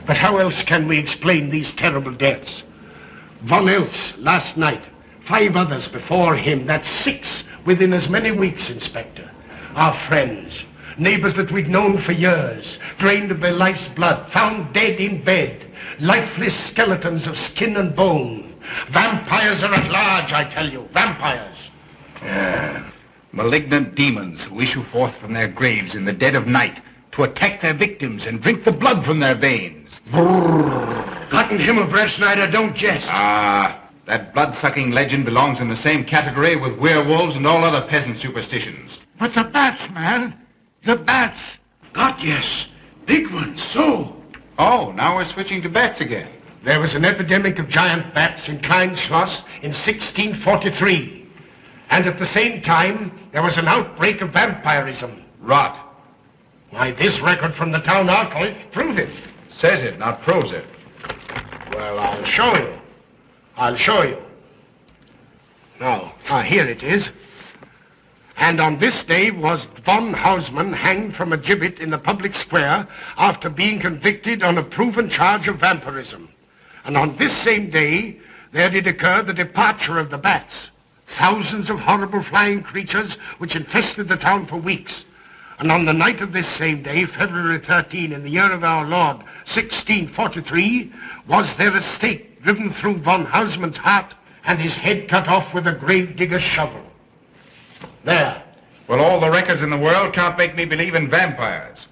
But how else can we explain these terrible deaths? One else last night, 5 others before him. That's 6 within as many weeks, Inspector. Our friends, neighbors that we'd known for years, drained of their life's blood, found dead in bed, lifeless skeletons of skin and bone. Vampires are at large, I tell you, vampires. Yeah. Malignant demons who issue forth from their graves in the dead of night to attack their victims and drink the blood from their veins. Cotton Himmel, Brettschneider, don't jest. That blood-sucking legend belongs in the same category with werewolves and all other peasant superstitions. But the bats, man. The bats. God, yes. Big ones, so. Oh, now we're switching to bats again. There was an epidemic of giant bats in Kleinschloss in 1643. And at the same time, there was an outbreak of vampirism. Rot. Why, this record from the town archive proves it. Says it, not proves it. Well, I'll show you. I'll show you. Now, here it is. And on this day was von Hausmann hanged from a gibbet in the public square after being convicted on a proven charge of vampirism. And on this same day, there did occur the departure of the bats. Thousands of horrible flying creatures which infested the town for weeks. And on the night of this same day, February 13, in the year of our Lord, 1643, was there a stake driven through von Hausmann's heart and his head cut off with a gravedigger's shovel. There. Well, all the records in the world can't make me believe in vampires.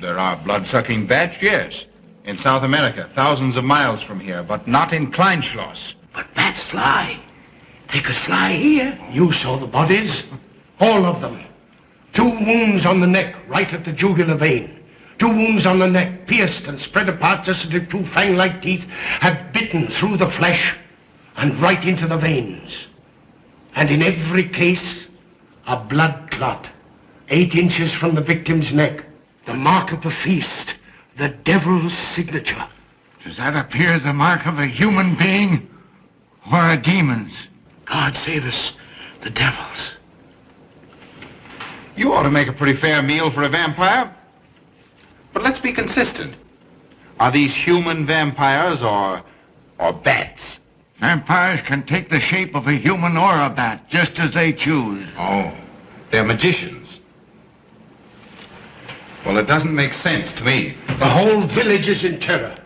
There are blood-sucking bats, yes. In South America, thousands of miles from here, but not in Kleinschloss. But bats fly. They could fly here. You saw the bodies. All of them. 2 wounds on the neck, right at the jugular vein. 2 wounds on the neck, pierced and spread apart just as if 2 fang-like teeth had bitten through the flesh and right into the veins. And in every case, a blood clot, 8 inches from the victim's neck. The mark of the feast, the devil's signature. Does that appear the mark of a human being or a demon's? God save us, the devil's. You ought to make a pretty fair meal for a vampire. But let's be consistent. Are these human vampires or bats? Vampires can take the shape of a human or a bat, just as they choose. Oh, they're magicians. Well, it doesn't make sense to me. The whole village is in terror.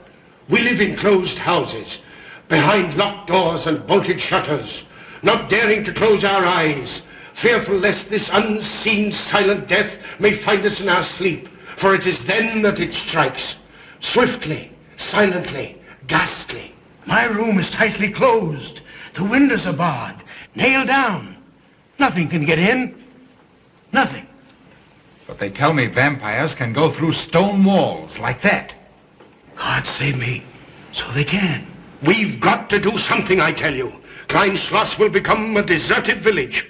We live in closed houses, behind locked doors and bolted shutters, not daring to close our eyes, fearful lest this unseen silent death may find us in our sleep, for it is then that it strikes, swiftly, silently, ghastly. My room is tightly closed. The windows are barred, nailed down. Nothing can get in. Nothing. But they tell me vampires can go through stone walls like that. God save me. So they can. We've got to do something, I tell you. Klein Schloss will become a deserted village.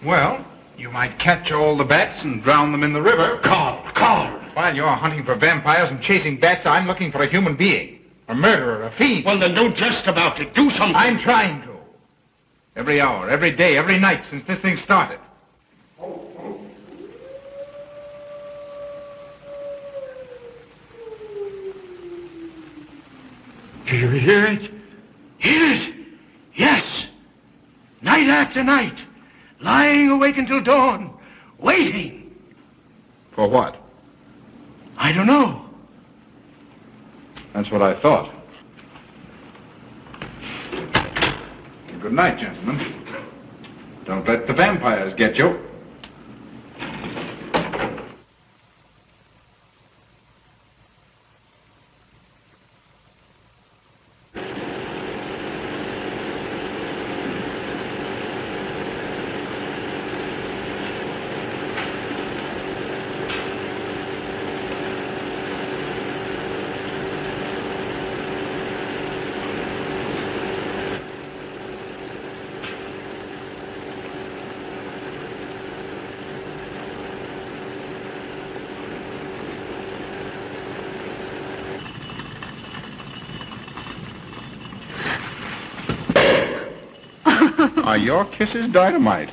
Well, you might catch all the bats and drown them in the river. Carl! While you're hunting for vampires and chasing bats, I'm looking for a human being. A murderer, a fiend. Well, then don't jest about it. Do something. I'm trying to. Every hour, every day, every night since this thing started. Do you hear it? Hear it? Yes. Night after night. Lying awake until dawn. Waiting. For what? I don't know. That's what I thought. Good night, gentlemen. Don't let the vampires get you. Are your kisses dynamite?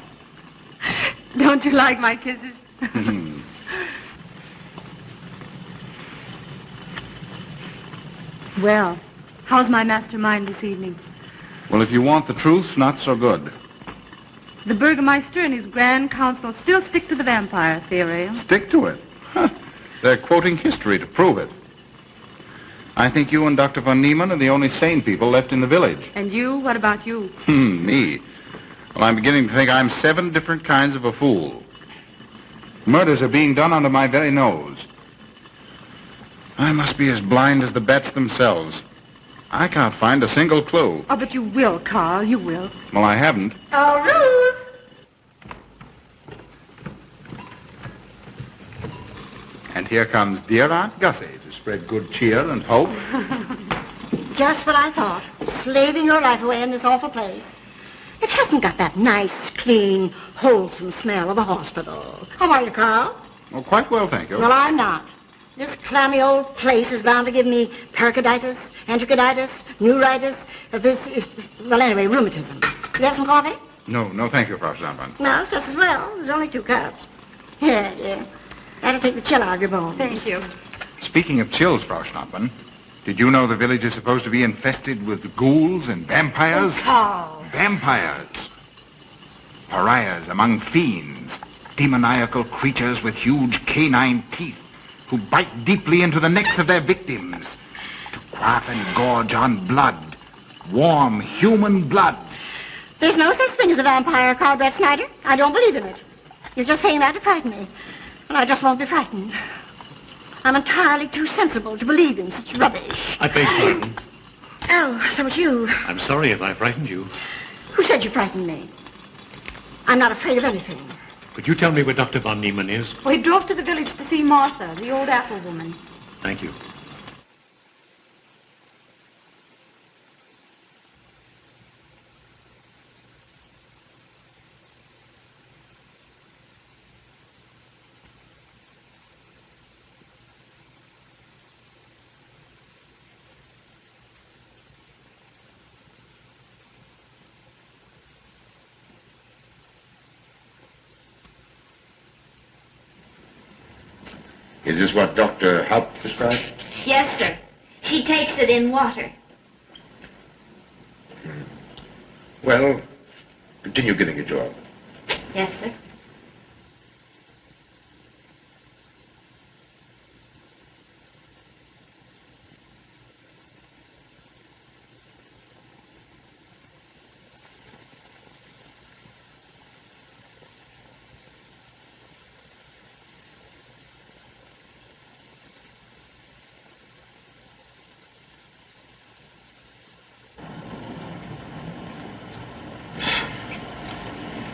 Don't you like my kisses? Well, how's my mastermind this evening? Well, if you want the truth, not so good. The Burgermeister and his Grand Council still stick to the vampire theory. Stick to it? Huh. They're quoting history to prove it. I think you and Dr. von Niemann are the only sane people left in the village. And you? What about you? Me? Well, I'm beginning to think I'm 7 different kinds of a fool. Murders are being done under my very nose. I must be as blind as the bats themselves. I can't find a single clue. Oh, but you will, Carl. You will. Well, I haven't. Oh, Ruth! And here comes dear Aunt Gussie to spread good cheer and hope. Just what I thought. Slaving your life away in this awful place. It hasn't got that nice, clean, wholesome smell of a hospital. How are you, Carl? Oh, quite well, thank you. Well, I'm not. This clammy old place is bound to give me pericarditis, enterocolitis, neuritis, well, anyway, rheumatism. You have some coffee? No, thank you, Frau Stampmann. No, it's just as well. There's only 2 cups. Yeah. That'll take the chill out of your bones. Thank you. Speaking of chills, Frau Stampmann, did you know the village is supposed to be infested with ghouls and vampires? Oh, Carl. Vampires. Pariahs among fiends. Demoniacal creatures with huge canine teeth who bite deeply into the necks of their victims to quaff and gorge on blood. Warm human blood. There's no such thing as a vampire, Karl Brettschneider. I don't believe in it. You're just saying that to frighten me. And I just won't be frightened. I'm entirely too sensible to believe in such rubbish. I beg pardon. Oh, so it's you. I'm sorry if I frightened you. Who said you frightened me? I'm not afraid of anything. Could you tell me where Dr. von Niemann is? Well, he drove to the village to see Martha, the old apple woman. Thank you. Is this what Dr. Haupt prescribed? Yes, sir. She takes it in water. Well, continue getting a job. Yes, sir.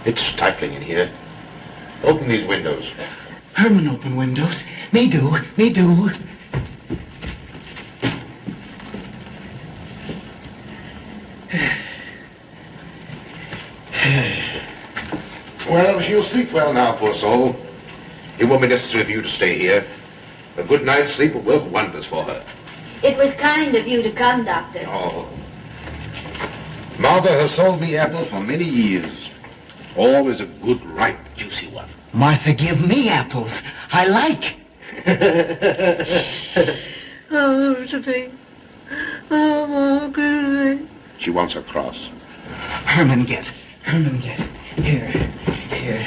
It's stifling in here. Open these windows. Yes, sir. Herman open windows. Me do. Well, she'll sleep well now, poor soul. It won't be necessary for you to stay here. A good night's sleep will work wonders for her. It was kind of you to come, Doctor. Oh. Mother has sold me apples for many years. Always a good, ripe, juicy one. Martha, give me apples. I like. Oh, Sophie. Oh, good. She wants her cross. Herman get. Here.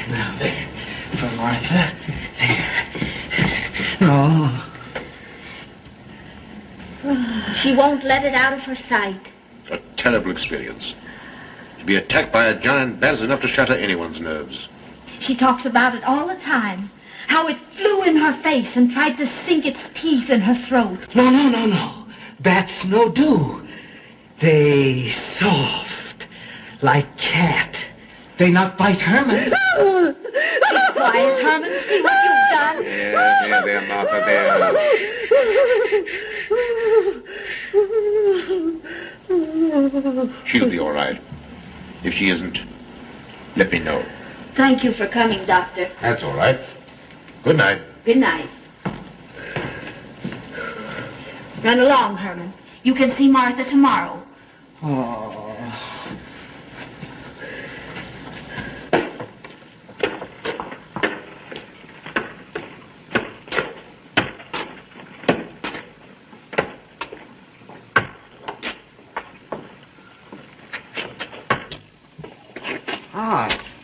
Now, there. For Martha. There. No. She won't let it out of her sight. A terrible experience. To be attacked by a giant bat is enough to shatter anyone's nerves. She talks about it all the time. How it flew in her face and tried to sink its teeth in her throat. No. Bats no do. They soft. Like cat. They not bite Herman. Be quiet, Herman. See what you've done. There, Martha, there. She'll be all right. If she isn't, let me know. Thank you for coming, Doctor. That's all right. Good night. Good night. Run along, Herman. You can see Martha tomorrow. Oh.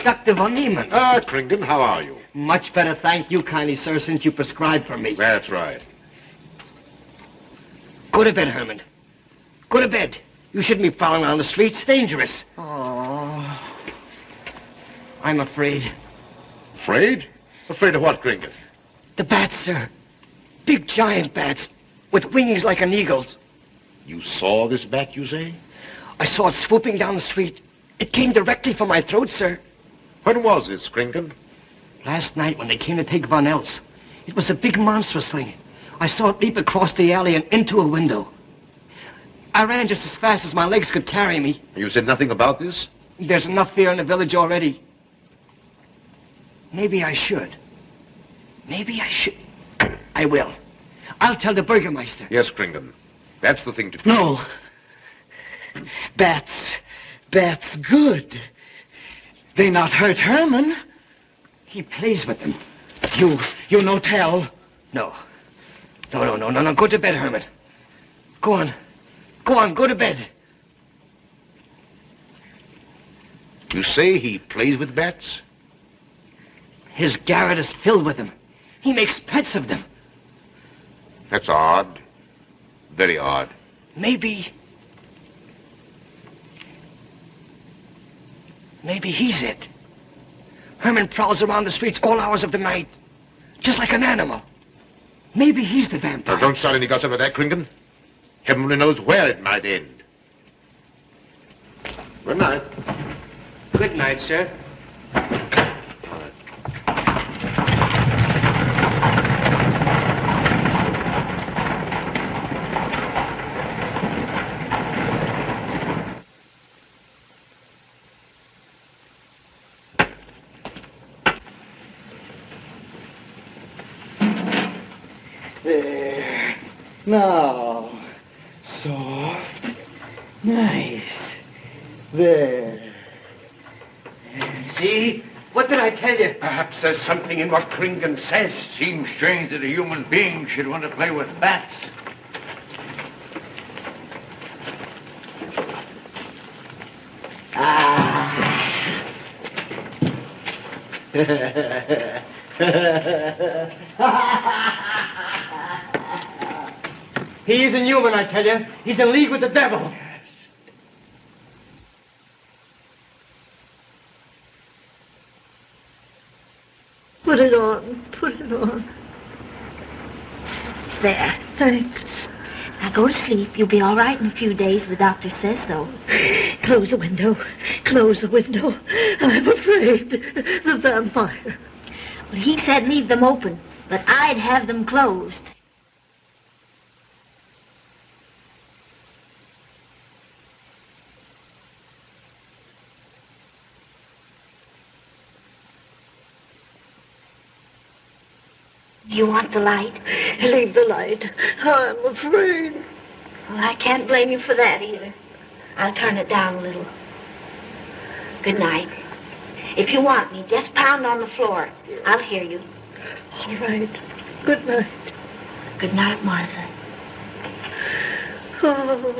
Dr. von Niemann. Ah, Krington, how are you? Much better, thank you kindly, sir, since you prescribed for me. That's right. Go to bed, Herman. Go to bed. You shouldn't be prowling around the streets. Dangerous. Oh. I'm afraid. Afraid? Afraid of what, Krington? The bats, sir. Big giant bats with wings like an eagle's. You saw this bat, you say? I saw it swooping down the street. It came directly for my throat, sir. When was this, Krington? Last night when they came to take Von Eltz. It was a big monstrous thing. I saw it leap across the alley and into a window. I ran just as fast as my legs could carry me. You said nothing about this? There's enough fear in the village already. Maybe I should. I will. I'll tell the Burgermeister. Yes, Krington. That's the thing to do. No. Bats good. They not hurt Herman. He plays with them. You no tell. No. Go to bed, Herman. Go on, go to bed. You say he plays with bats? His garret is filled with them. He makes pets of them. That's odd. Very odd. Maybe he's it. Herman prowls around the streets all hours of the night, just like an animal. Maybe he's the vampire. Now, don't start any gossip about that, Krington. Heaven only knows where it might end. Good night. Good night, sir. There. Now. Soft. Nice. There. See? What did I tell you? Perhaps there's something in what Krington says. Seems strange that a human being should want to play with bats. He isn't human, I tell you. He's in league with the devil. Put it on. There, thanks. Now go to sleep. You'll be all right in a few days. The doctor says so. Close the window. I'm afraid. The vampire. Well, he said leave them open, but I'd have them closed. You want the light? Leave the light. I'm afraid. Well, I can't blame you for that either. I'll turn it down a little. Good night. If you want me, just pound on the floor. I'll hear you. All right. Good night. Good night, Martha. Oh.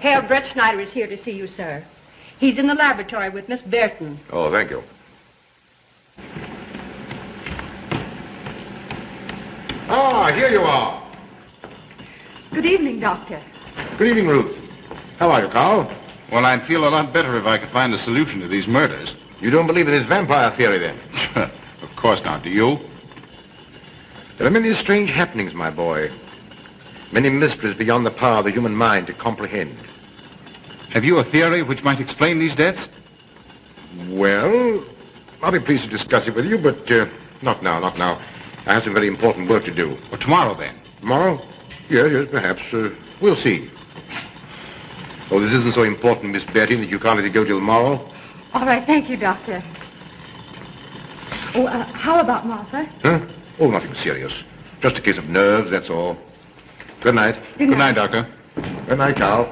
Karl Brettschneider is here to see you, sir. He's in the laboratory with Miss Burton. Oh, thank you. Ah, here you are. Good evening, Doctor. Good evening, Ruth. How are you, Karl? Well, I'd feel a lot better if I could find a solution to these murders. You don't believe in this vampire theory, then? Of course not. Do you? There are many strange happenings, my boy. Many mysteries beyond the power of the human mind to comprehend. Have you a theory which might explain these deaths? Well, I'll be pleased to discuss it with you, but not now, not now. I have some very important work to do. Well, tomorrow, then. Tomorrow? Yes, perhaps. We'll see. Oh, this isn't so important, Miss Betty, that you can't let it go till tomorrow. All right, thank you, Doctor. Oh, how about Martha? Huh? Oh, nothing serious. Just a case of nerves, that's all. Good night. Good night, Doctor. Good night, Karl.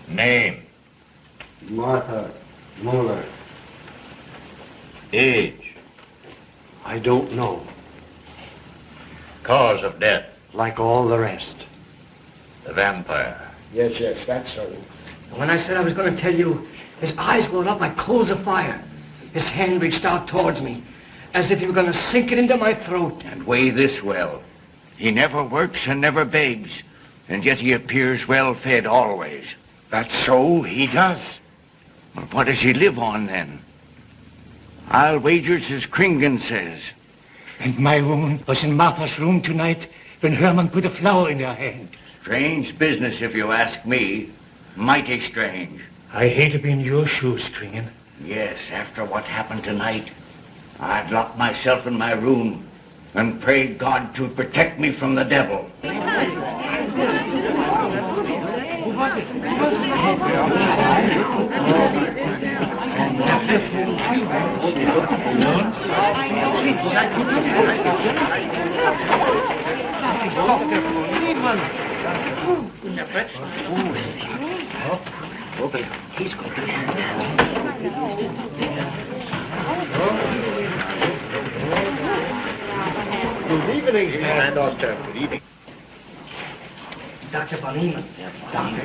Name? Martha Muller. Age? I don't know. Cause of death? Like all the rest. The vampire. Yes, that's so. When I said I was going to tell you, his eyes glowed up like coals of fire. His hand reached out towards me, as if he were going to sink it into my throat. And weigh this well. He never works and never begs, and yet he appears well-fed always. That's so, he does. But what does he live on, then? I'll wager it's as Kringen says. And my woman was in Martha's room tonight when Herman put a flower in her hand. Strange business, if you ask me. Mighty strange. I hate to be in your shoes, Kringen. Yes, after what happened tonight, I'd lock myself in my room and pray God to protect me from the devil. Good evening, Doctor. Good evening. Dr. von Niemann. Doctor.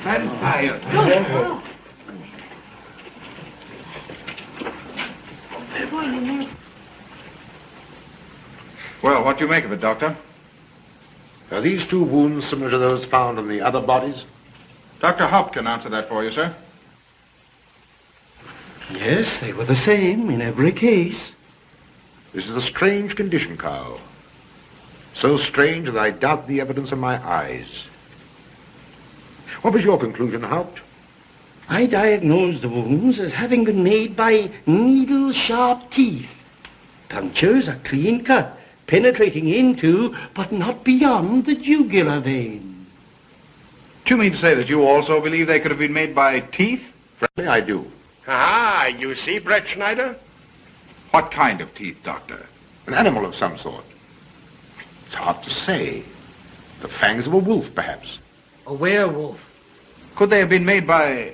Vampire. Well, what do you make of it, Doctor? Are these two wounds similar to those found on the other bodies? Dr. Haupt can answer that for you, sir. Yes, they were the same in every case. This is a strange condition, Karl. So strange that I doubt the evidence of my eyes. What was your conclusion, Haupt? I diagnosed the wounds as having been made by needle-sharp teeth. Punctures are clean cut, penetrating into, but not beyond, the jugular vein. Do you mean to say that you also believe they could have been made by teeth? Frankly, I do. Ah, you see, Brettschneider? What kind of teeth, Doctor? An animal of some sort. It's hard to say. The fangs of a wolf, perhaps. A werewolf. Could they have been made by,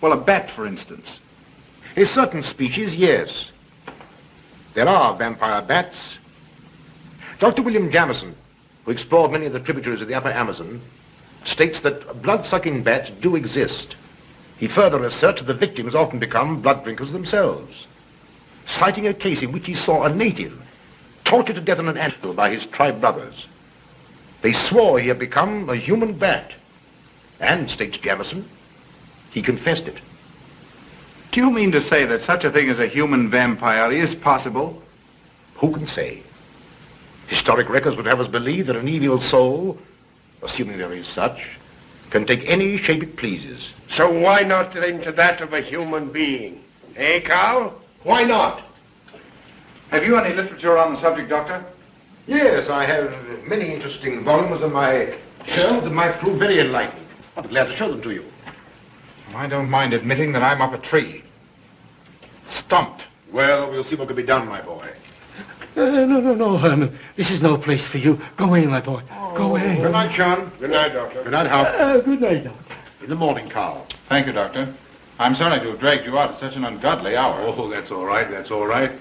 well, a bat, for instance? A certain species, yes. There are vampire bats. Dr. William Jamison, who explored many of the tributaries of the upper Amazon, states that blood-sucking bats do exist. He further asserts that the victims often become blood drinkers themselves, citing a case in which he saw a native tortured to death in an anthill by his tribe brothers. They swore he had become a human bat, and, states Jamison, he confessed it. Do you mean to say that such a thing as a human vampire is possible? Who can say? Historic records would have us believe that an evil soul, assuming there is such, can take any shape it pleases. So why not into that of a human being? Eh, Karl? Why not? Have you any literature on the subject, Doctor? Yes, I have many interesting volumes on my shelf that might prove very enlightening. I'll be glad to show them to you. I don't mind admitting that I'm up a tree. Stumped. Well, we'll see what can be done, my boy. No, Herman. This is no place for you. Go away, my boy. Go away. Good night, Sean. Good night, Doctor. Good night, Haupt. Good night, Doctor. In the morning, Karl. Thank you, Doctor. I'm sorry to have dragged you out at such an ungodly hour. Oh, that's all right. That's all right.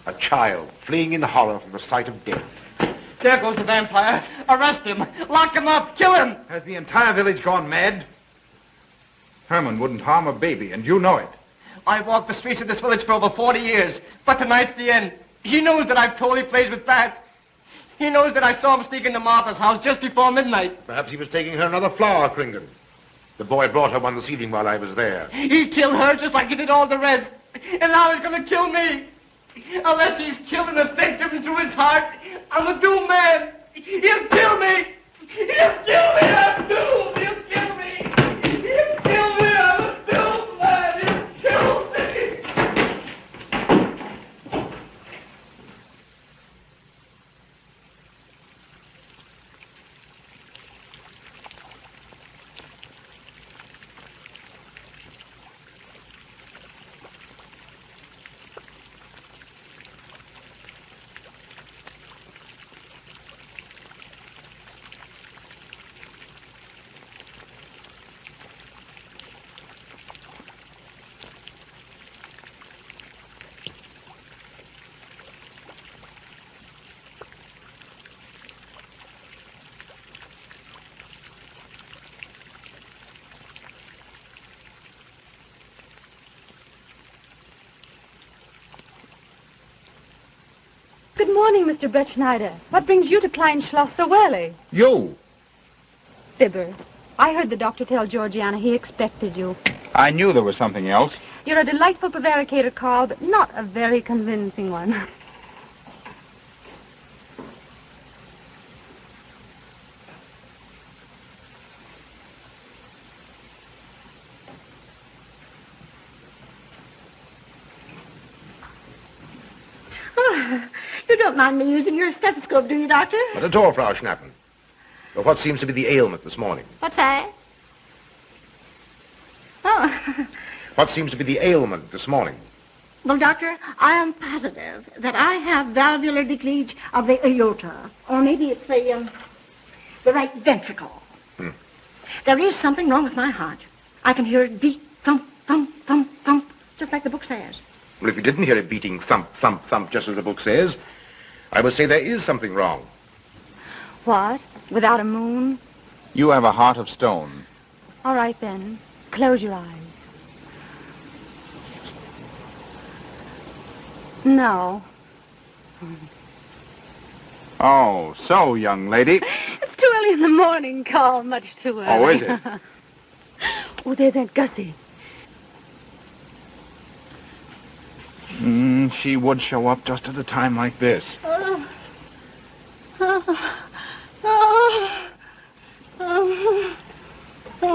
A child fleeing in horror from the sight of death. There goes the vampire. Arrest him. Lock him up. Kill him. Has the entire village gone mad? Herman wouldn't harm a baby, and you know it. I've walked the streets of this village for over 40 years, but tonight's the end. He knows that I've told he plays with bats. He knows that I saw him sneak into Martha's house just before midnight. Perhaps he was taking her another flower, Kringen. The boy brought her one this evening while I was there. He killed her just like he did all the rest. And now he's going to kill me. Unless he's killed in a stake driven through his heart, I'm a doomed man. He'll kill me. He'll kill me. I'm doomed. He'll kill me. He'll kill me. I'm a doomed man. He'll kill me. Good morning, Mr. Brettschneider. What brings you to Kleinschloss so early? You. Fibber, I heard the doctor tell Georgiana he expected you. I knew there was something else. You're a delightful prevaricator, Karl, but not a very convincing one. You don't mind me using your stethoscope, do you, Doctor? Not at all, Frau Schnappen. But what seems to be the ailment this morning? What's that? Oh. What seems to be the ailment this morning? Well, Doctor, I am positive that I have valvular leakage of the aorta. Or maybe it's the right ventricle. There is something wrong with my heart. I can hear it beat, thump, thump, thump, thump, just like the book says. Well, if you didn't hear it beating thump, thump, thump, just as the book says, I would say there is something wrong. What? Without a moon? You have a heart of stone. All right, then. Close your eyes. No. Oh, so, young lady. It's too early in the morning, Carl. Much too early. Oh, is it? Oh, there's Aunt Gussie. She would show up just at a time like this. Well,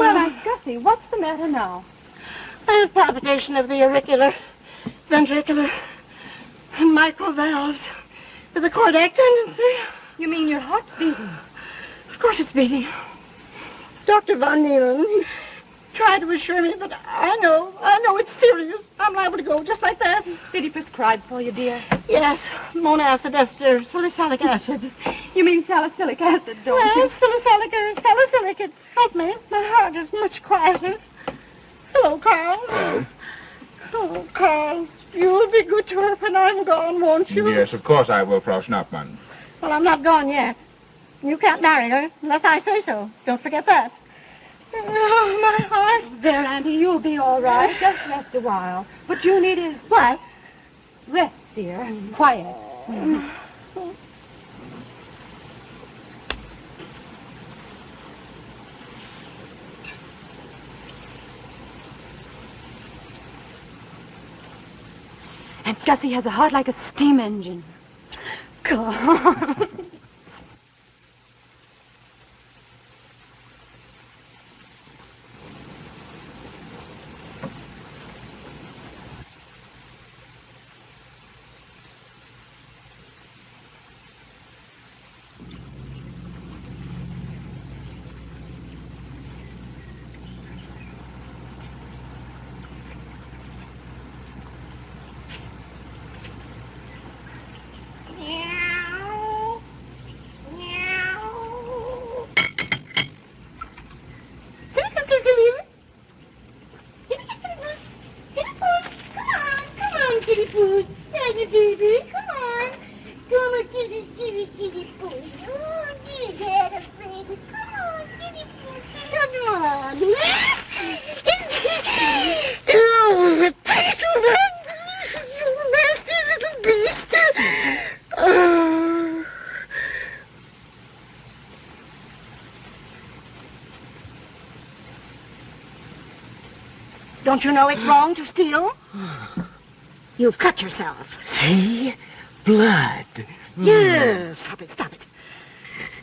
Aunt Gussie, what's the matter now? I have palpitation of the auricular, ventricular, and mitral valves with a cardiac tendency. You mean your heart's beating? Of course it's beating. Dr. Von Niemann tried to assure me, but I know it's serious. I'm liable to go just like that. Did he prescribe for you, dear? Yes, monacid ester, salicylic acid. You mean salicylic acid, don't Well, you? salicylic, it's helped me. My heart is much quieter. Hello, Carl. Hello. Oh, Carl, you'll be good to her when I'm gone, won't you? Yes, of course I will, Frau Schnappmann. Well, I'm not gone yet. You can't marry her unless I say so. Don't forget that. Oh, my heart. There, Auntie, you'll be all right. Just rest a while. What you need is... What? Rest, dear. Quiet. Aunt Gussie has a heart like a steam engine. Go on. Don't you know it's wrong to steal? You've cut yourself. See? Blood. Yes. Stop it.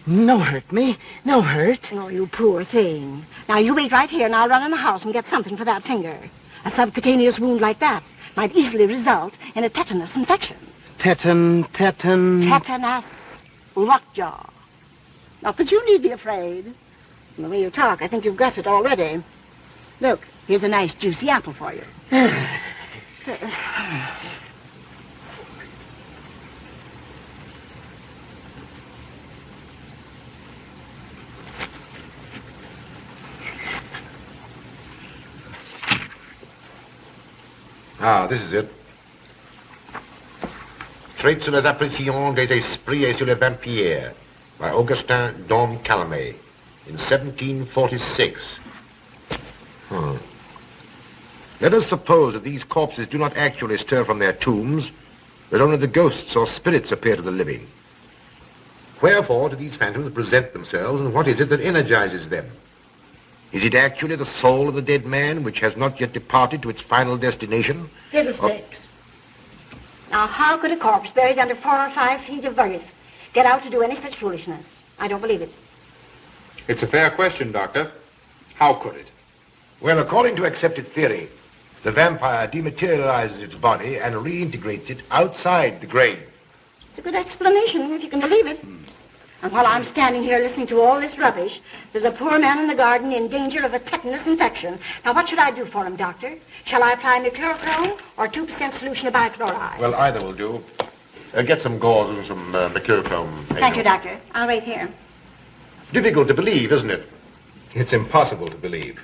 No hurt me. No hurt. Oh, you poor thing. Now, you wait right here, and I'll run in the house and get something for that finger. A subcutaneous wound like that might easily result in a tetanus infection. Tetanus. Tetanus. Lockjaw. Not that you need be afraid. From the way you talk, I think you've got it already. Look, here's a nice juicy apple for you. Ah, this is it. Traits sur les impressions des esprits et sur les vampires by Augustin Dom Calame in 1746. Let us suppose that these corpses do not actually stir from their tombs, but only the ghosts or spirits appear to the living. Wherefore do these phantoms present themselves, and what is it that energizes them? Is it actually the soul of the dead man which has not yet departed to its final destination? Fiddlesticks. Now, how could a corpse buried under 4 or 5 feet of earth get out to do any such foolishness? I don't believe it. It's a fair question, Doctor. How could it? Well, according to accepted theory, the vampire dematerializes its body and reintegrates it outside the grave. It's a good explanation, if you can believe it. And while I'm standing here listening to all this rubbish, there's a poor man in the garden in danger of a tetanus infection. Now, what should I do for him, Doctor? Shall I apply mercurochrome or 2% solution of bichloride? Well, either will do. Get some gauze and some mercurochrome. Thank you, Doctor. I'll wait here. Difficult to believe, isn't it? It's impossible to believe.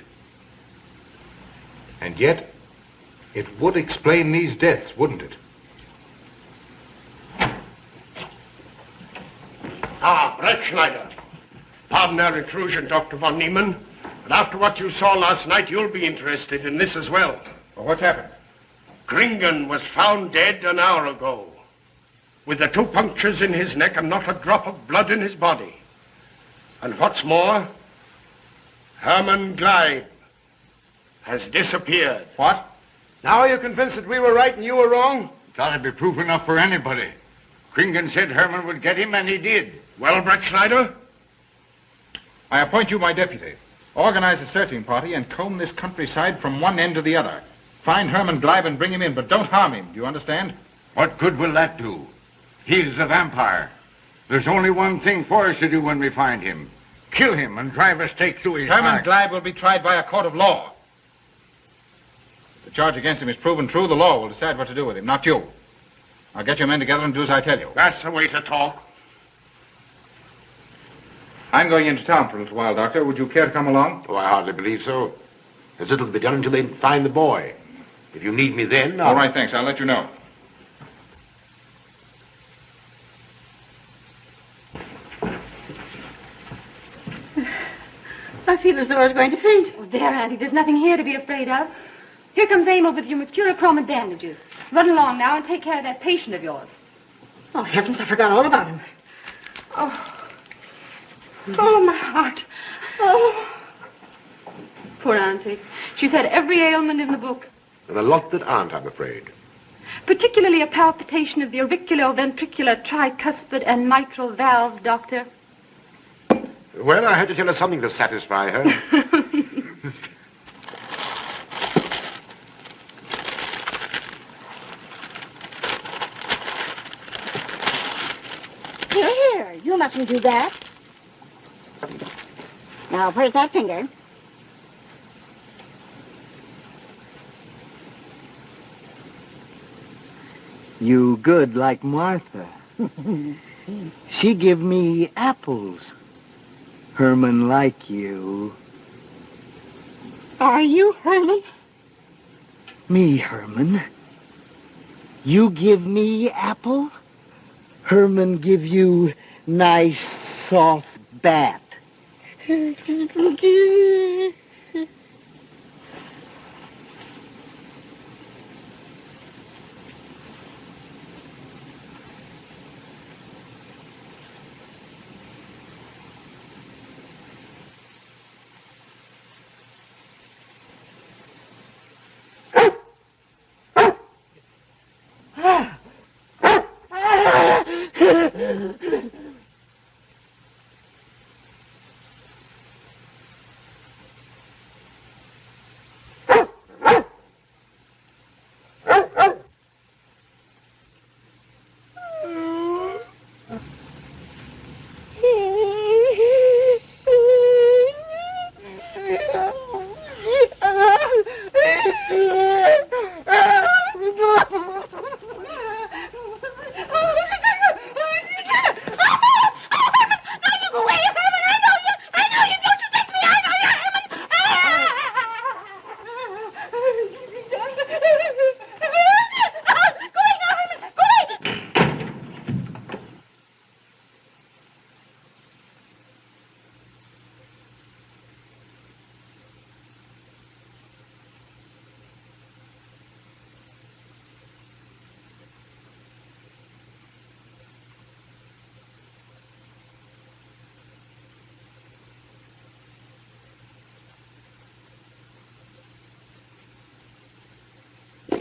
And yet, it would explain these deaths, wouldn't it? Ah, Brettschneider. Pardon our intrusion, Dr. von Niemann, but after what you saw last night, you'll be interested in this as well. Well, what's happened? Gringen was found dead an hour ago. with the 2 punctures in his neck and not a drop of blood in his body. And what's more, Herman Gleib has disappeared. What? Now are you convinced that we were right and you were wrong? That'd be proof enough for anybody. Kringen said Herman would get him, and he did. Well, Brettschneider? I appoint you my deputy. Organize a searching party and comb this countryside from one end to the other. Find Herman Gleib and bring him in, but don't harm him. Do you understand? What good will that do? He's a vampire. There's only one thing for us to do when we find him. Kill him and drive a stake through his Herman heart. Gleib will be tried by a court of law. If the charge against him is proven true, the law will decide what to do with him, not you. I'll get your men together and do as I tell you. That's the way to talk. I'm going into town for a little while, Doctor. Would you care to come along? Oh, I hardly believe so. There's little to be done until they find the boy. If you need me then, All right, thanks. I'll let you know. I feel as though I was going to faint. Oh, there, Auntie. There's nothing here to be afraid of. Here comes Emil with your mercurochrome and bandages. Run along now and take care of that patient of yours. Oh, heavens, I forgot all about him. Oh, my heart. Oh. Poor Auntie. She's had every ailment in the book. and a lot that aren't, I'm afraid. Particularly a palpitation of the auriculoventricular, tricuspid, and mitral valves, Doctor. Well, I had to tell her something to satisfy her. Here, you mustn't do that. Now, where's that finger? You good like Martha. She give me apples. Herman like you. Are you Herman? Me, Herman. You give me apple? Herman give you nice soft bat.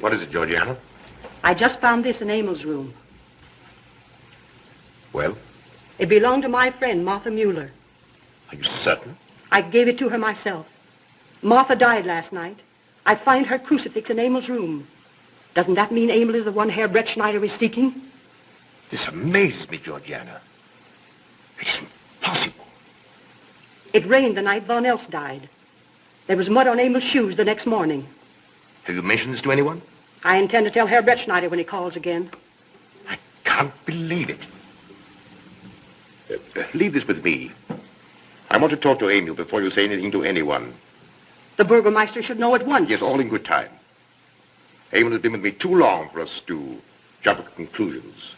What is it, Georgiana? I just found this in Emil's room. Well, It belonged to my friend, Martha Mueller. are you certain? I gave it to her myself. Martha died last night. I find her crucifix in Emil's room. Doesn't that mean Emil is the one Herr Brettschneider is seeking? This amazes me, Georgiana. It isn't possible. It rained the night Von Elst died. There was mud on Emil's shoes the next morning. Have you mentioned this to anyone? I intend to tell Herr Brettschneider when he calls again. Can't believe it. Leave this with me. I want to talk to Emil before you say anything to anyone. The Burgermeister should know at once. Yes, all in good time. Emil has been with me too long for us to jump at conclusions.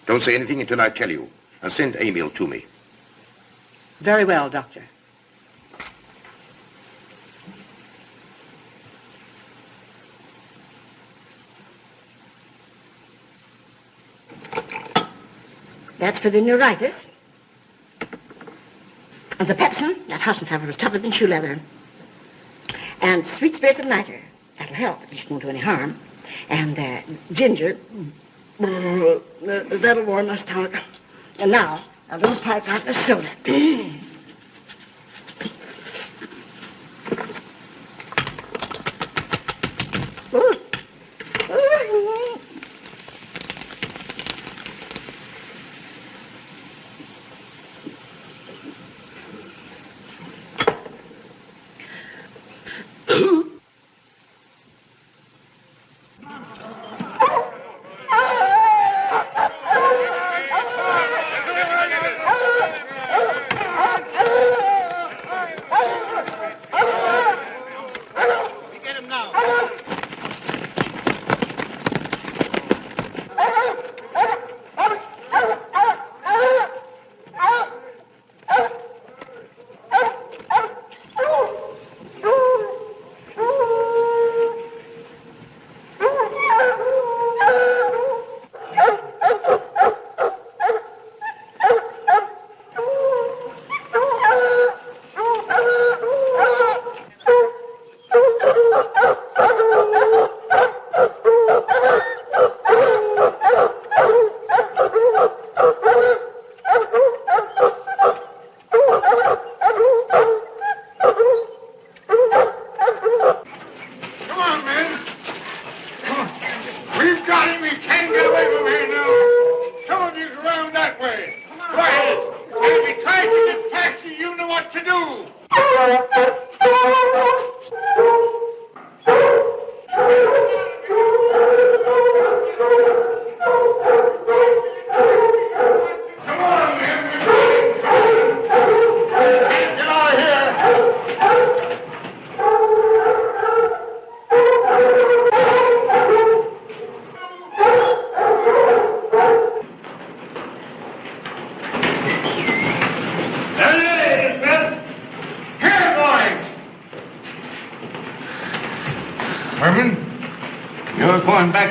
Don't say anything until I tell you, and send Emil to me. Very well, Doctor. That's for the neuritis. And the pepsin, that hasn't ever was tougher than shoe leather. And sweet spirit of nitre, that'll help, at least won't do any harm. And ginger, that'll warm my stomach. And now, a little pipe out of soda.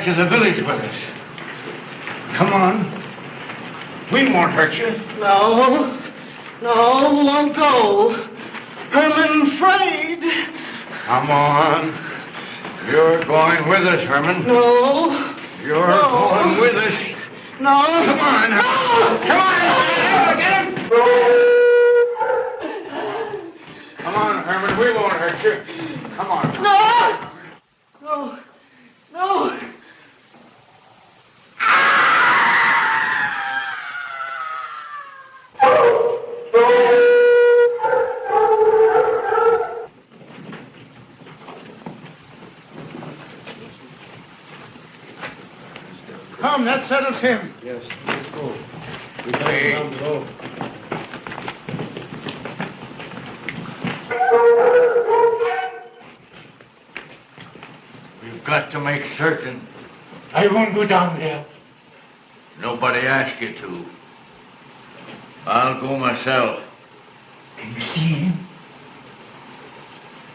To the village with us. Come on. We won't hurt you. No, won't go. Herman afraid. Come on. You're going with us, Herman. No. You're going with us. No. Come on. No. Come on. Get him. Come on, Herman. We won't hurt you. Come on. No. Come, that settles him. Yes, let's go. We got him down below. We've got to make certain. I won't go down there. Nobody asked you to. I'll go myself. Can you see him?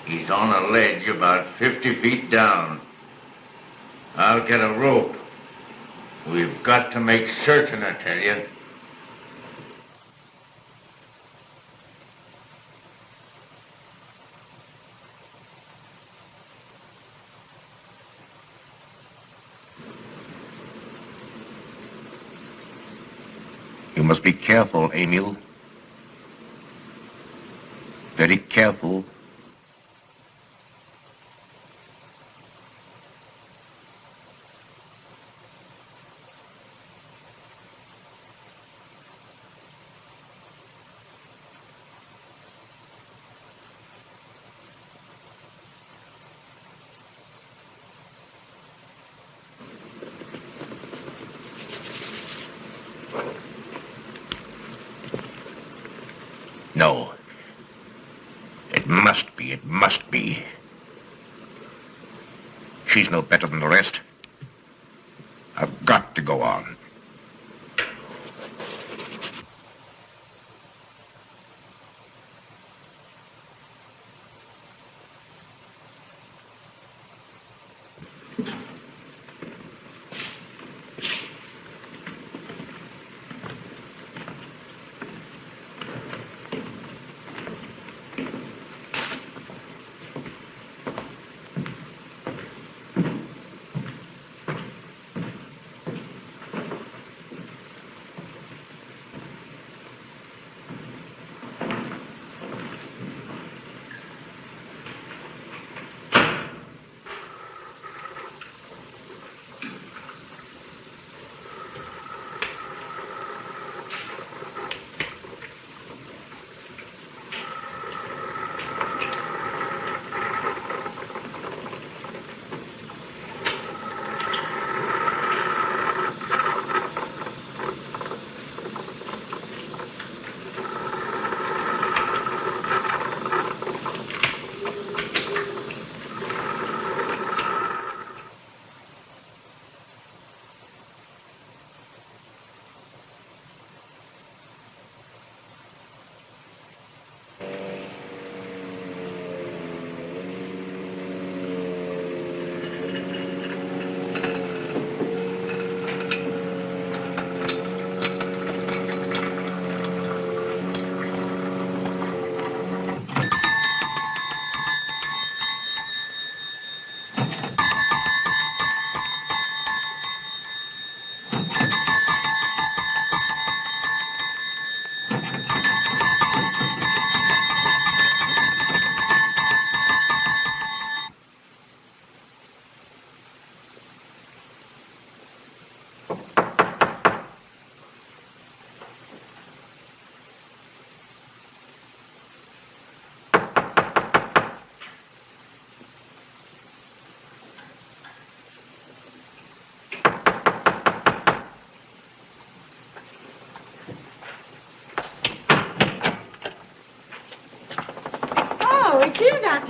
He's on a ledge about 50 feet down. I'll get a rope. We've got to make certain, I tell you. You must be careful, Emil. Very careful. No. It must be. She's no better than the rest. I've got to go on.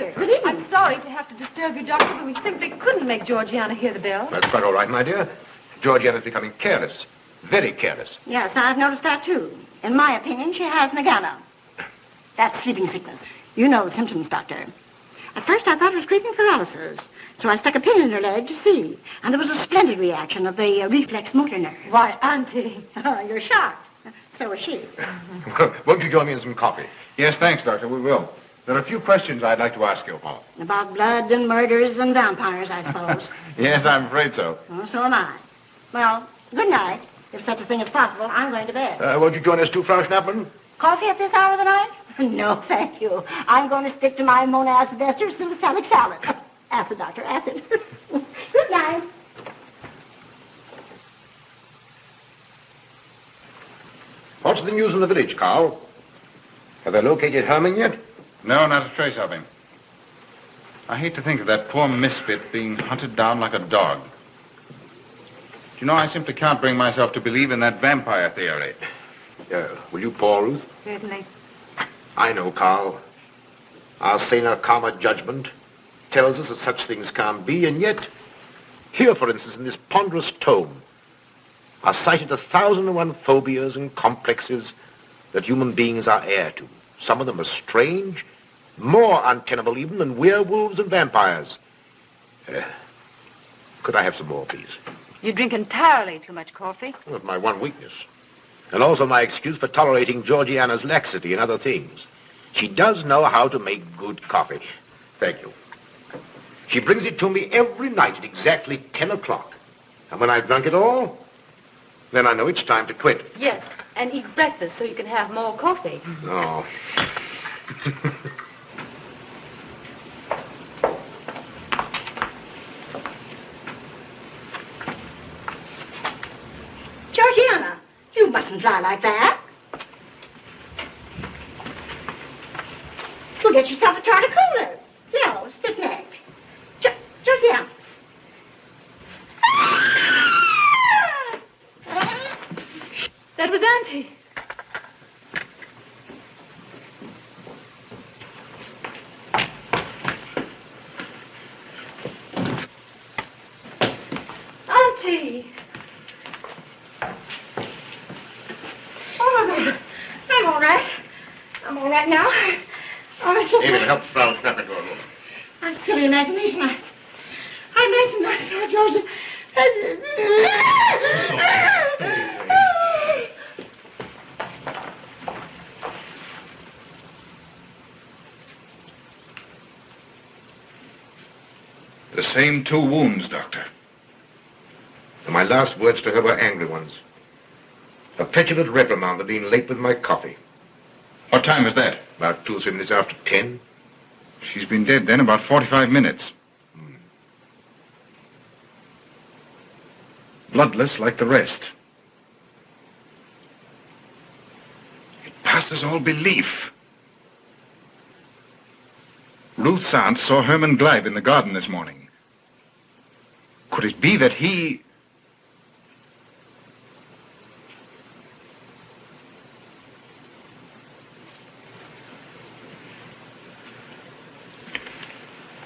Doctor. Good evening. I'm sorry to have to disturb you, Doctor, but we simply couldn't make Georgiana hear the bell. That's quite all right, my dear. Georgiana's becoming careless. Very careless. Yes, I've noticed that, too. In my opinion, she has nagana. That's sleeping sickness. You know the symptoms, Doctor. At first, I thought it was creeping paralysis, so I stuck a pin in her leg to see. And there was a splendid reaction of the reflex motor nerve. Why, Auntie. Oh, you're shocked. So was she. Won't you join me in some coffee? Yes, thanks, Doctor. We will. There are a few questions I'd like to ask you, Paul. About blood and murders and vampires, I suppose. Yes, I'm afraid so. Oh, so am I. Well, good night. If such a thing is possible, I'm going to bed. Won't you join us too, Frau Schnappmann? Coffee at this hour of the night? No, thank you. I'm going to stick to my monazed Vester succinylsalic salad. Acid, Doctor, acid. Good night. What's the news in the village, Karl? Have they located Herman yet? No, not a trace of him. I hate to think of that poor misfit being hunted down like a dog. You know, I simply can't bring myself to believe in that vampire theory. Will you pour, Ruth? Certainly. I know, Karl. Our saner, calmer judgment tells us that such things can't be, and yet, here, for instance, in this ponderous tome, are cited 1,001 phobias and complexes that human beings are heir to. Some of them are strange, more untenable even than werewolves and vampires. Could I have some more, please? You drink entirely too much coffee. Well, that's my one weakness. And also my excuse for tolerating Georgiana's laxity and other things. She does know how to make good coffee. Thank you. She brings it to me every night at exactly 10 o'clock. And when I've drunk it all, then I know it's time to quit. Yes, and eat breakfast so you can have more coffee. No. Georgiana, you mustn't lie like that. You'll get yourself a torticollis. No, stiff neck. Georgiana. That was Auntie. Auntie. Oh, I'm all right. I'm all right now. Oh, it's just... David, help Frau Schnapper go home. I'm silly imagination. I imagined myself, Georgia. The same 2 wounds, Doctor. And my last words to her were angry ones. A petulant reprimand for being late with my coffee. What time is that? About 2 or 3 minutes after 10. She's been dead then about 45 minutes. Bloodless like the rest. It passes all belief. Ruth's aunt saw Herman Gleib in the garden this morning. Could it be that he...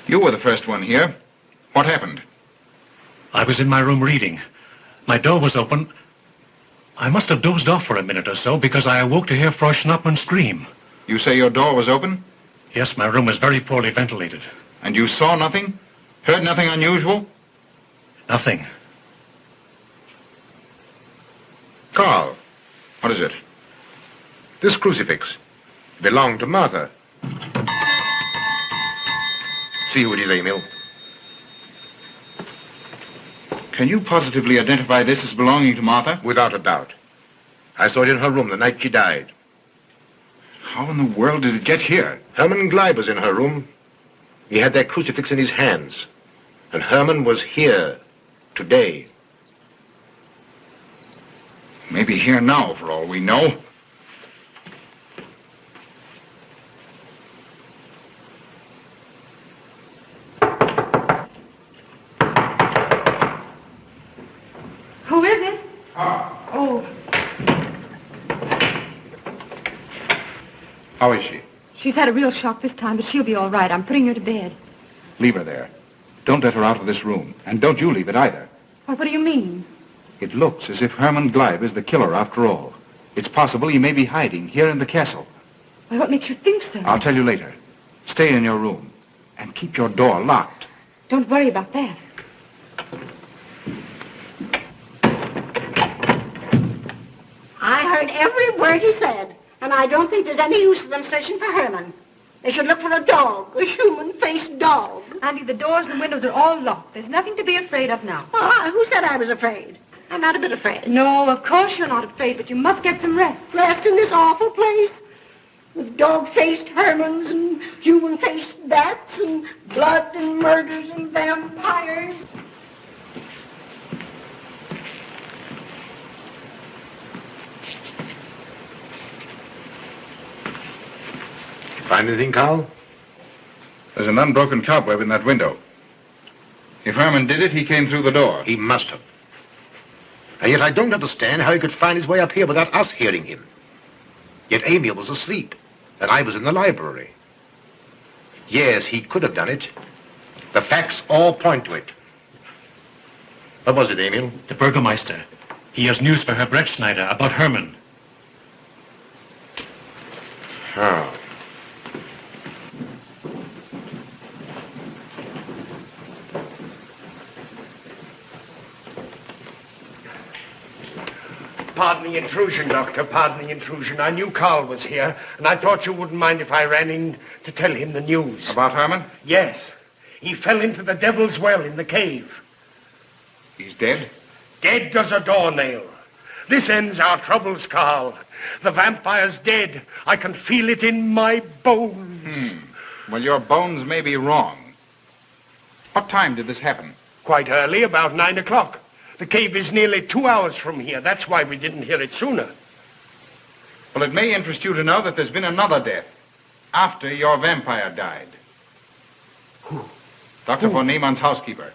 You were the first one here. What happened? I was in my room reading. My door was open. I must have dozed off for a minute or so because I awoke to hear Frau Schnappmann scream. You say your door was open? Yes, my room was very poorly ventilated. And you saw nothing? Heard nothing unusual? Nothing. Karl. What is it? This crucifix belonged to Martha. See who it is, Emil. Can you positively identify this as belonging to Martha? Without a doubt. I saw it in her room the night she died. How in the world did it get here? Herman Gleib was in her room. He had that crucifix in his hands. And Herman was here today. Maybe here now, for all we know. Who is it? Oh. How is she? She's had a real shock this time, but she'll be all right. I'm putting her to bed. Leave her there. Don't let her out of this room. And don't you leave it either. Why, what do you mean? It looks as if Herman Gleib is the killer after all. It's possible he may be hiding here in the castle. Why, what makes you think so? I'll tell you later. Stay in your room and keep your door locked. Don't worry about that. I heard every word he said, and I don't think there's any use of them searching for Herman. They should look for a dog, a human-faced dog. Andy, the doors and the windows are all locked. There's nothing to be afraid of now. Well, who said I was afraid? I'm not a bit afraid. No, of course you're not afraid, but you must get some rest. Rest in this awful place? With dog-faced Hermans and human-faced bats and blood and murders and vampires. Find anything, Karl? There's an unbroken cobweb in that window. If Herman did it, he came through the door. He must have. And yet I don't understand how he could find his way up here without us hearing him. Yet Emil was asleep, and I was in the library. Yes, he could have done it. The facts all point to it. What was it, Emil? The Burgermeister. He has news for Herr Brettschneider about Herman. Oh. Pardon the intrusion, Doctor. Pardon the intrusion. I knew Karl was here, and I thought you wouldn't mind if I ran in to tell him the news. About Herman? Yes. He fell into the Devil's Well in the cave. He's dead? Dead as a doornail. This ends our troubles, Karl. The vampire's dead. I can feel it in my bones. Well, your bones may be wrong. What time did this happen? Quite early, about 9 o'clock. The cave is nearly 2 hours from here. That's why we didn't hear it sooner. Well, it may interest you to know that there's been another death after your vampire died. Who? Dr. von Niemann's housekeeper.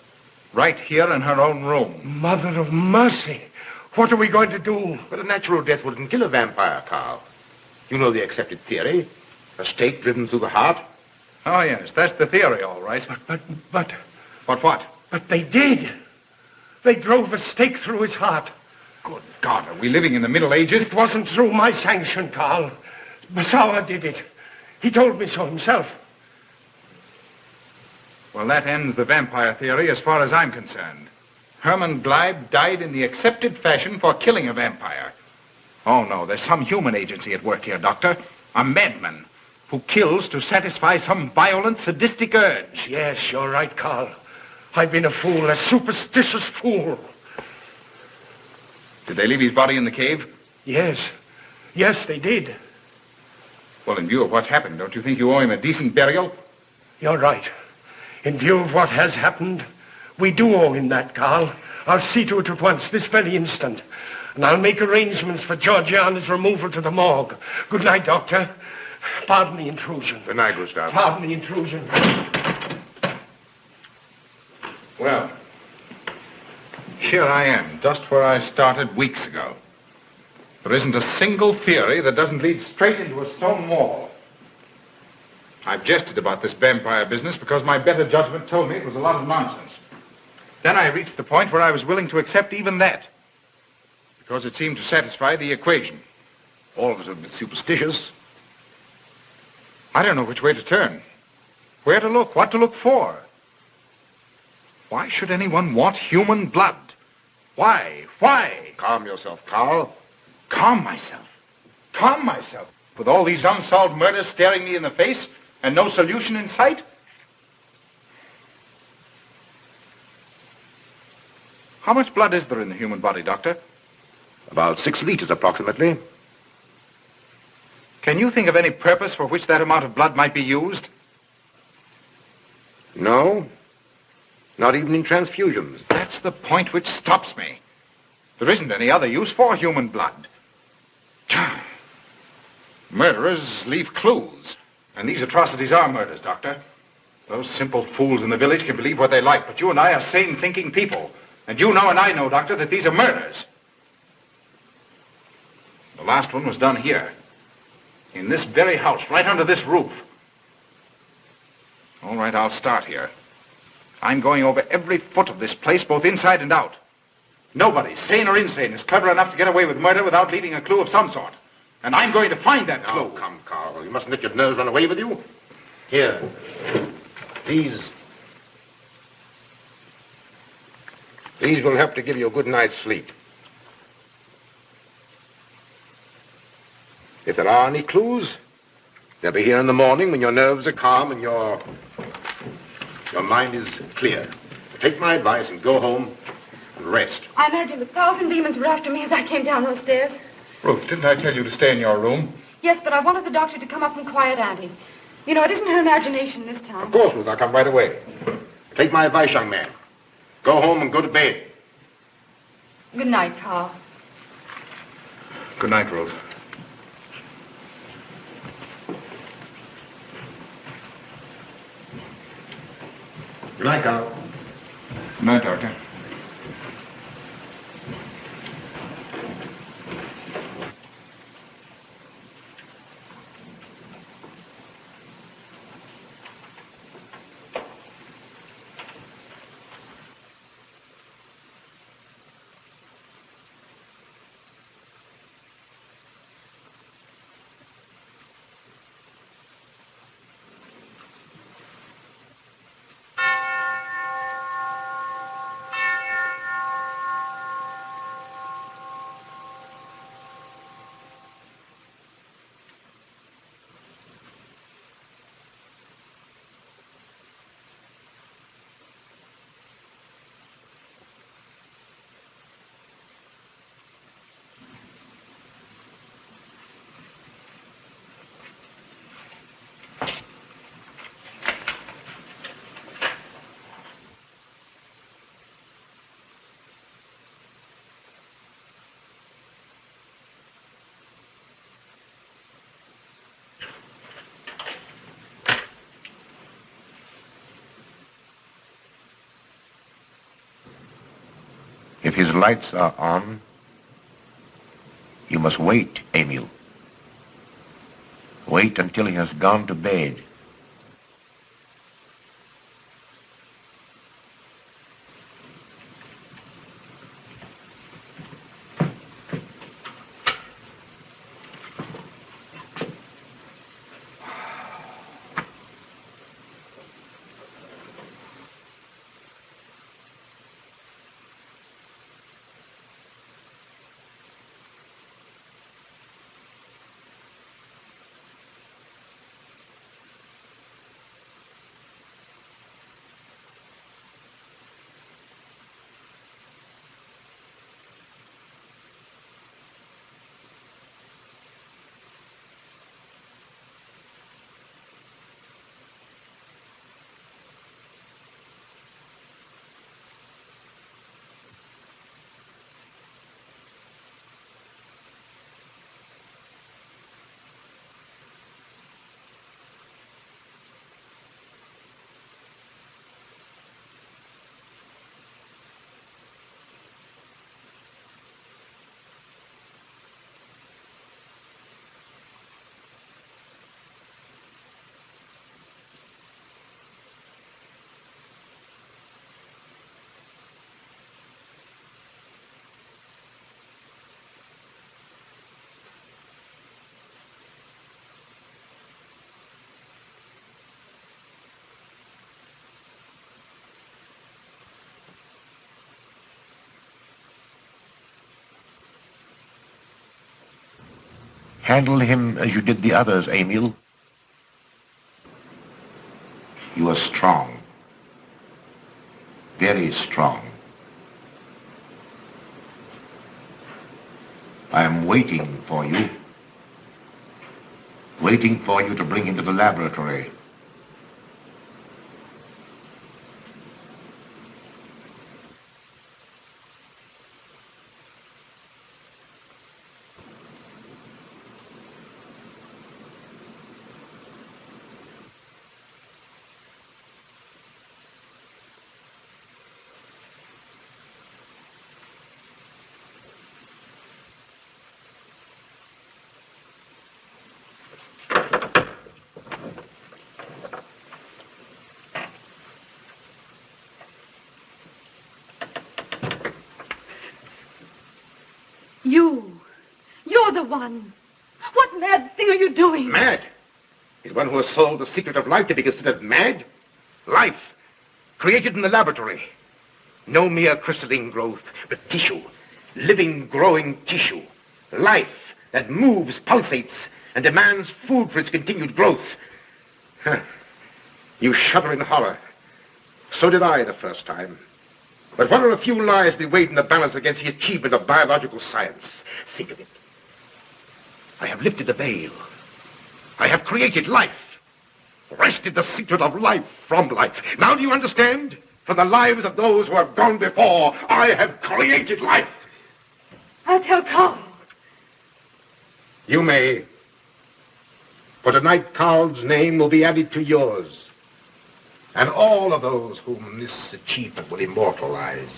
Right here in her own room. Mother of mercy. What are we going to do? But a natural death wouldn't kill a vampire, Karl. You know the accepted theory. A stake driven through the heart. Oh, yes, that's the theory, all right. But... What? But they did. They drove a stake through his heart. Good God, are we living in the Middle Ages? It wasn't through my sanction, Karl. Basawa did it. He told me so himself. Well, that ends the vampire theory as far as I'm concerned. Herman Gleib died in the accepted fashion for killing a vampire. Oh, no, there's some human agency at work here, Doctor. A madman who kills to satisfy some violent, sadistic urge. Yes, you're right, Karl. I've been a fool, a superstitious fool. Did they leave his body in the cave? Yes. Yes, they did. Well, in view of what's happened, don't you think you owe him a decent burial? You're right. In view of what has happened, we do owe him that, Karl. I'll see to it at once, this very instant. And I'll make arrangements for Georgiana's removal to the morgue. Good night, Doctor. Pardon the intrusion. Good night, Gustav. Pardon the intrusion. Well, here I am, just where I started weeks ago. There isn't a single theory that doesn't lead straight into a stone wall. I've jested about this vampire business because my better judgment told me it was a lot of nonsense. Then I reached the point where I was willing to accept even that, because it seemed to satisfy the equation. All of us a bit superstitious. I don't know which way to turn, where to look, what to look for. Why should anyone want human blood? Why? Calm yourself, Karl. Calm myself? Calm myself? With all these unsolved murders staring me in the face and no solution in sight? How much blood is there in the human body, Doctor? About 6 liters, approximately. Can you think of any purpose for which that amount of blood might be used? No. Not even in transfusions. That's the point which stops me. There isn't any other use for human blood. Murderers leave clues. And these atrocities are murders, Doctor. Those simple fools in the village can believe what they like, but you and I are sane, thinking people. And you know and I know, Doctor, that these are murders. The last one was done here. In this very house, right under this roof. All right, I'll start here. I'm going over every foot of this place, both inside and out. Nobody, sane or insane, is clever enough to get away with murder without leaving a clue of some sort. And I'm going to find that clue. Oh, come, Carl. You mustn't let your nerves run away with you. Here. These will help to give you a good night's sleep. If there are any clues, they'll be here in the morning when your nerves are calm and your mind is clear. Take my advice and go home and rest. I imagined 1,000 demons were after me as I came down those stairs. Ruth, didn't I tell you to stay in your room? Yes, but I wanted the doctor to come up and quiet Auntie. You know, it isn't her imagination this time. Of course, Ruth, I'll come right away. Take my advice, young man. Go home and go to bed. Good night, Carl. Good night, Ruth. Good night, Carl. Good night, Doctor. If his lights are on, you must wait, Emil. Wait until he has gone to bed. Handle him as you did the others, Emil. You are strong. Very strong. I am waiting for you. Waiting for you to bring him to the laboratory. You're the one. What mad thing are you doing? Mad? Is one who has solved the secret of life to be considered mad? Life, created in the laboratory. No mere crystalline growth, but tissue. Living, growing tissue. Life that moves, pulsates, and demands food for its continued growth. Huh. You shudder in horror. So did I the first time. But what are a few lives we weighed in the balance against the achievement of biological science? Think of it. I have lifted the veil. I have created life. Wrested the secret of life from life. Now do you understand? From the lives of those who have gone before, I have created life. I'll tell Karl. You may. For tonight, Karl's name will be added to yours. And all of those whom this achievement will immortalize.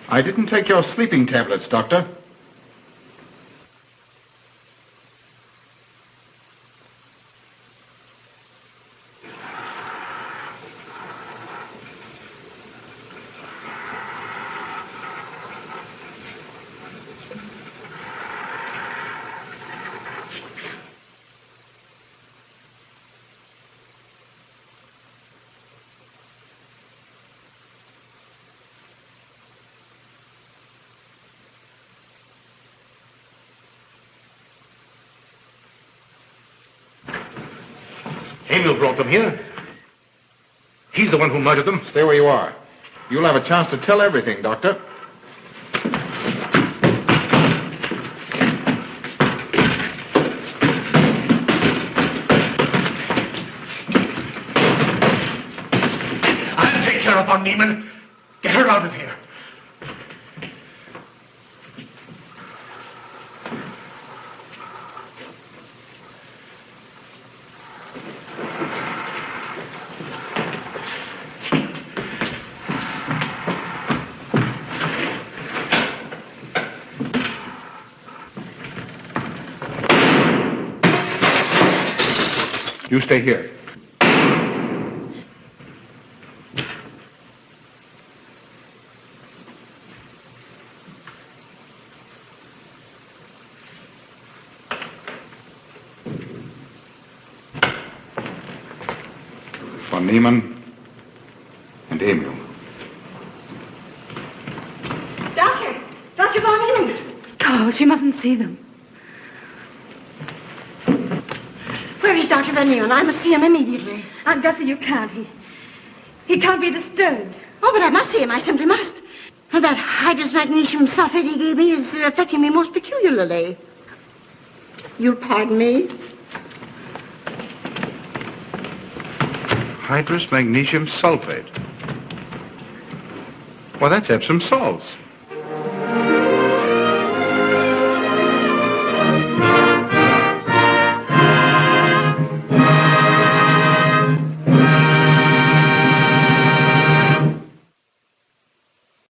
I didn't take your sleeping tablets, Doctor. Emil brought them here. He's the one who murdered them. Stay where you are. You'll have a chance to tell everything, Doctor. I'll take care of her, Niemann. Get her out of here. You stay here. For Niemann and Emil. Dr. Von Niemann. Karl, she mustn't see them. Where is Dr. Von Niemann? I must see him immediately. Aunt Gussie, you can't. He can't be disturbed. Oh, but I must see him. I simply must. That hydrous magnesium sulfate he gave me is affecting me most peculiarly. You'll pardon me? Hydrous magnesium sulfate. Well, that's Epsom salts.